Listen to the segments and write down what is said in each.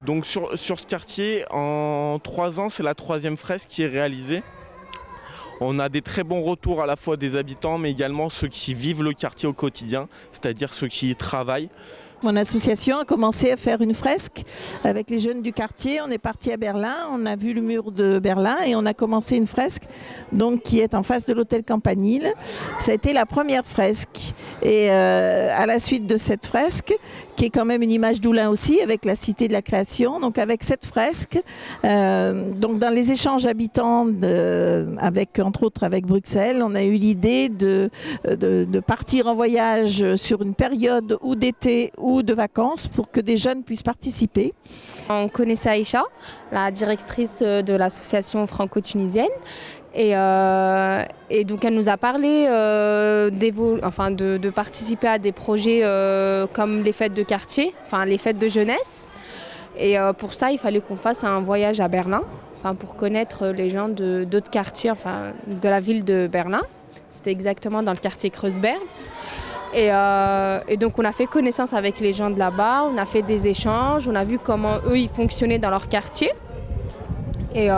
Donc sur ce quartier, en 3 ans, c'est la 3e fresque qui est réalisée. On a des très bons retours à la fois des habitants, mais également ceux qui vivent le quartier au quotidien, c'est-à-dire ceux qui y travaillent. Mon association a commencé à faire une fresque avec les jeunes du quartier. On est parti à Berlin, on a vu le mur de Berlin et on a commencé une fresque donc, qui est en face de l'hôtel Campanile. Ça a été la première fresque. Et à la suite de cette fresque, qui est quand même une image d'Oulin aussi, avec la cité de la création, donc avec cette fresque, donc dans les échanges habitants, entre autres avec Bruxelles, on a eu l'idée de partir en voyage sur une période ou d'été ou de vacances pour que des jeunes puissent participer. On connaissait Aïcha, la directrice de l'association franco-tunisienne. Et donc elle nous a parlé de participer à des projets comme les fêtes de quartier, enfin les fêtes de jeunesse. Et pour ça, il fallait qu'on fasse un voyage à Berlin, pour connaître les gens d'autres quartiers, de la ville de Berlin. C'était exactement dans le quartier Kreuzberg. Et donc on a fait connaissance avec les gens de là-bas, on a fait des échanges, on a vu comment eux ils fonctionnaient dans leur quartier. Et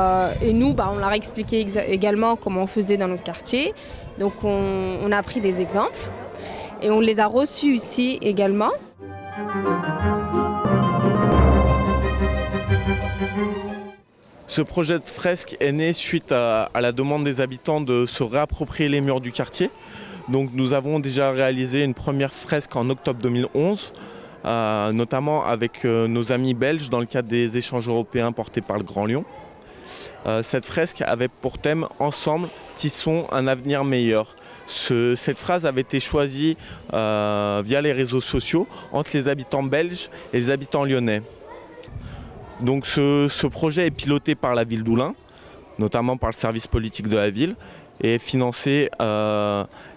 nous, on leur a expliqué également comment on faisait dans notre quartier. Donc on a pris des exemples et on les a reçus ici également. Ce projet de fresque est né suite à la demande des habitants de se réapproprier les murs du quartier. Donc nous avons déjà réalisé une première fresque en octobre 2011, notamment avec nos amis belges dans le cadre des échanges européens portés par le Grand Lyon. Cette fresque avait pour thème « Ensemble, tissons un avenir meilleur ». Cette phrase avait été choisie via les réseaux sociaux entre les habitants belges et les habitants lyonnais. Donc ce projet est piloté par la ville d'Oulin, notamment par le service politique de la ville, et financé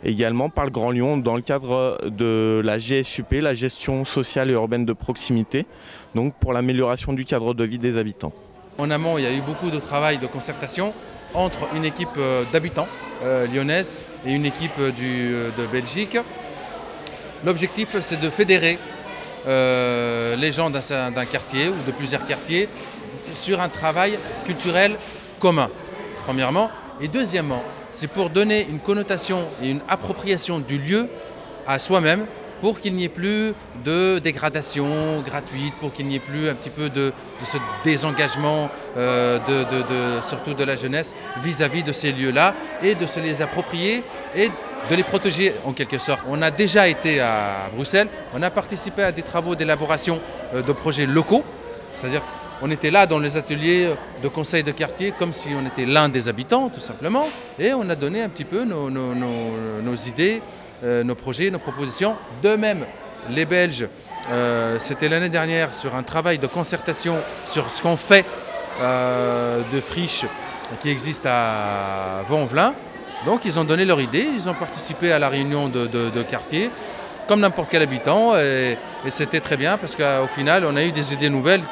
également par le Grand Lyon dans le cadre de la GSUP, la gestion sociale et urbaine de proximité, donc pour l'amélioration du cadre de vie des habitants. En amont, il y a eu beaucoup de travail de concertation entre une équipe d'habitants lyonnaise et une équipe de Belgique. L'objectif, c'est de fédérer les gens d'un quartier ou de plusieurs quartiers sur un travail culturel commun, premièrement. Et deuxièmement, c'est pour donner une connotation et une appropriation du lieu à soi-même, pour qu'il n'y ait plus de dégradation gratuite, pour qu'il n'y ait plus un petit peu de ce désengagement surtout de la jeunesse vis-à-vis de ces lieux-là, et de se les approprier et de les protéger en quelque sorte. On a déjà été à Bruxelles, on a participé à des travaux d'élaboration de projets locaux, c'est-à-dire on était là dans les ateliers de conseil de quartier comme si on était l'un des habitants tout simplement, et on a donné un petit peu nos idées, nos projets, nos propositions. De même, les Belges, c'était l'année dernière sur un travail de concertation sur ce qu'on fait de friches qui existe à Vaux-en-Velin. Donc ils ont donné leur idée, ils ont participé à la réunion de quartier, comme n'importe quel habitant, et c'était très bien parce qu'au final on a eu des idées nouvelles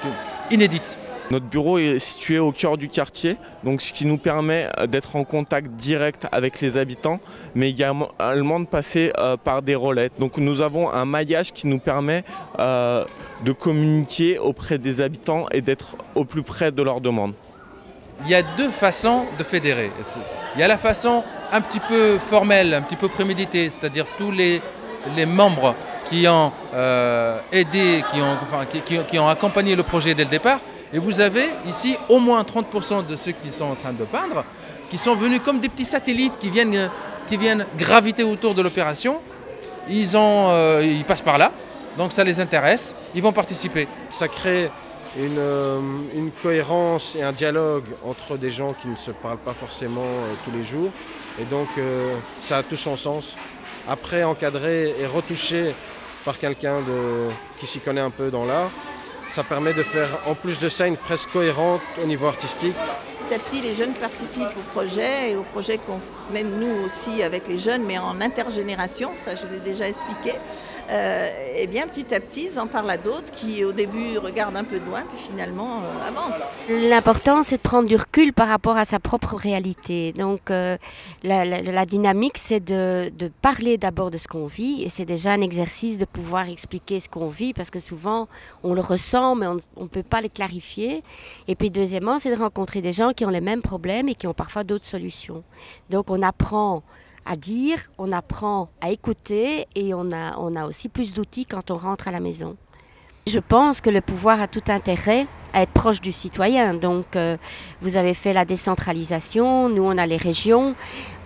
inédites. Notre bureau est situé au cœur du quartier, donc ce qui nous permet d'être en contact direct avec les habitants, mais également de passer par des relais. Donc nous avons un maillage qui nous permet de communiquer auprès des habitants et d'être au plus près de leurs demandes. Il y a deux façons de fédérer. Il y a la façon un petit peu formelle, un petit peu préméditée, c'est-à-dire tous les membres qui ont aidé, qui ont accompagné le projet dès le départ. Et vous avez ici au moins 30% de ceux qui sont en train de peindre, qui sont venus comme des petits satellites qui viennent graviter autour de l'opération. Ils passent par là, donc ça les intéresse, ils vont participer. Ça crée une cohérence et un dialogue entre des gens qui ne se parlent pas forcément tous les jours. Et donc ça a tout son sens. Après, encadré et retouché par quelqu'un qui s'y connaît un peu dans l'art, ça permet de faire en plus de ça une fresque cohérente au niveau artistique. petit à petit les jeunes participent au projet et au projet qu'on mène nous aussi avec les jeunes, mais en intergénération, ça je l'ai déjà expliqué. Et bien petit à petit, ils en parlent à d'autres qui au début regardent un peu de loin, puis finalement avancent. L'important, c'est de prendre du recul par rapport à sa propre réalité. Donc la dynamique, c'est de parler d'abord de ce qu'on vit, et c'est déjà un exercice de pouvoir expliquer ce qu'on vit, parce que souvent on le ressent, mais on ne peut pas le clarifier. Et puis deuxièmement, c'est de rencontrer des gens qui ont les mêmes problèmes et qui ont parfois d'autres solutions. Donc on apprend à dire, on apprend à écouter, et on a aussi plus d'outils quand on rentre à la maison. Je pense que le pouvoir a tout intérêt à être proche du citoyen. Donc vous avez fait la décentralisation, nous on a les régions.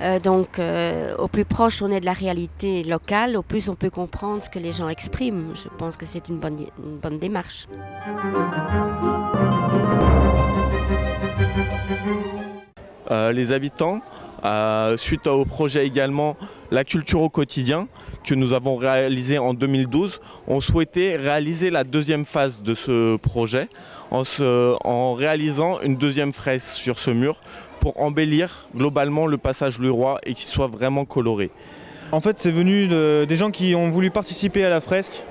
Au plus proche on est de la réalité locale, au plus on peut comprendre ce que les gens expriment. Je pense que c'est une bonne démarche. Les habitants, suite au projet également La culture au quotidien que nous avons réalisé en 2012, ont souhaité réaliser la deuxième phase de ce projet en réalisant une deuxième fresque sur ce mur pour embellir globalement le passage Louis Roy et qu'il soit vraiment coloré. En fait, c'est venu des gens qui ont voulu participer à la fresque.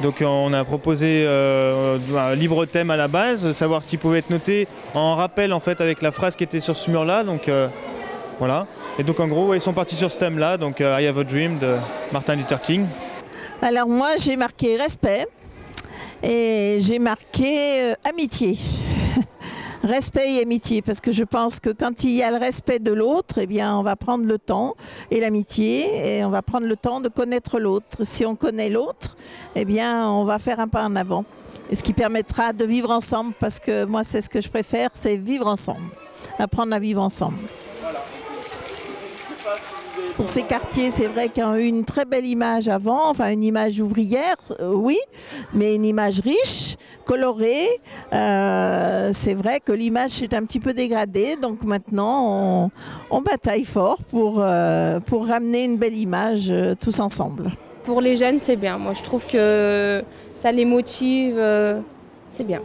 Donc on a proposé un libre thème à la base, savoir ce qui pouvait être noté en rappel en fait avec la phrase qui était sur ce mur-là. Donc voilà. Et donc en gros, ils sont partis sur ce thème-là, donc I Have a Dream de Martin Luther King. Alors moi, j'ai marqué respect et j'ai marqué amitié. Respect et amitié, parce que je pense que quand il y a le respect de l'autre, eh bien, on va prendre le temps, et l'amitié, et on va prendre le temps de connaître l'autre. Si on connaît l'autre, eh bien, on va faire un pas en avant. Et ce qui permettra de vivre ensemble, parce que moi, c'est ce que je préfère, c'est vivre ensemble, apprendre à vivre ensemble. Pour ces quartiers, c'est vrai qu'ils ont eu une très belle image avant, enfin une image ouvrière, oui, mais une image riche, colorée. C'est vrai que l'image s'est un petit peu dégradée, donc maintenant on bataille fort pour ramener une belle image tous ensemble. Pour les jeunes, c'est bien. Moi, je trouve que ça les motive, c'est bien.